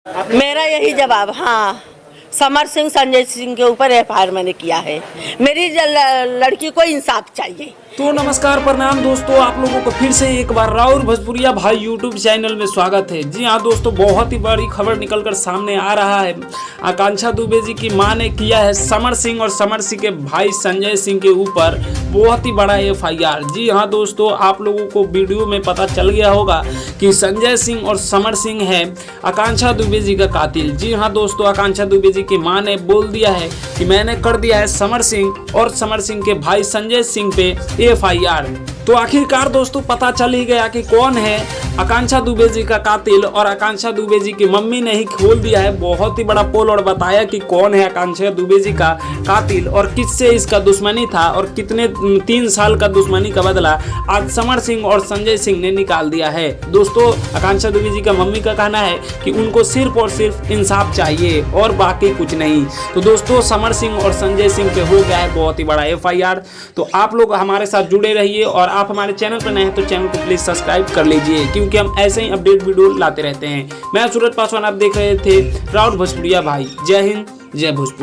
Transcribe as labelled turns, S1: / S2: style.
S1: मेरा यही जवाब, हाँ, समर सिंह संजय सिंह के ऊपर एफआईआर मैंने किया है। मेरी लड़की को इंसाफ चाहिए।
S2: तो नमस्कार प्रणाम दोस्तों, आप लोगों को फिर से एक बार राउर भोजपुरिया भाई यूट्यूब चैनल में स्वागत है। जी हाँ दोस्तों, बहुत ही बड़ी खबर निकलकर सामने आ रहा है। आकांक्षा दुबे जी की मां ने किया है समर सिंह और समर सिंह के भाई संजय सिंह के ऊपर बहुत ही बड़ा एफआईआर। जी हाँ दोस्तों, आप लोगों को वीडियो में पता चल गया होगा कि संजय सिंह और समर सिंह है आकांक्षा दुबे जी का कातिल। जी हाँ दोस्तों, आकांक्षा दुबे जी की मां ने बोल दिया है कि मैंने कर दिया है समर सिंह और समर सिंह के भाई संजय सिंह पे एफआईआर। तो आखिरकार दोस्तों पता चल ही गया कि कौन है आकांक्षा दुबे जी का कातिल, और आकांक्षा दुबे जी की मम्मी ने ही खोल दिया है बहुत ही बड़ा पोल और बताया कि कौन है आकांक्षा दुबे जी का कातिल और किससे इसका दुश्मनी था और कितने 3 साल का दुश्मनी का बदला आज समर सिंह और संजय सिंह ने निकाल दिया है। दोस्तों आकांक्षा दुबे जी का मम्मी का कहना है कि उनको सिर्फ और सिर्फ इंसाफ चाहिए और बाकी कुछ नहीं। तो दोस्तों समर सिंह और संजय सिंह पे हो गया है बहुत ही बड़ा एफआईआर। तो आप लोग हमारे साथ जुड़े रहिए और आप हमारे चैनल पर नए हैं तो चैनल को प्लीज सब्सक्राइब कर लीजिए, क्योंकि हम ऐसे ही अपडेट वीडियो लाते रहते हैं। मैं सूरज पासवान, आप देख रहे थे राउर भोजपुरिया भाई। जय हिंद, जय भोजपुर।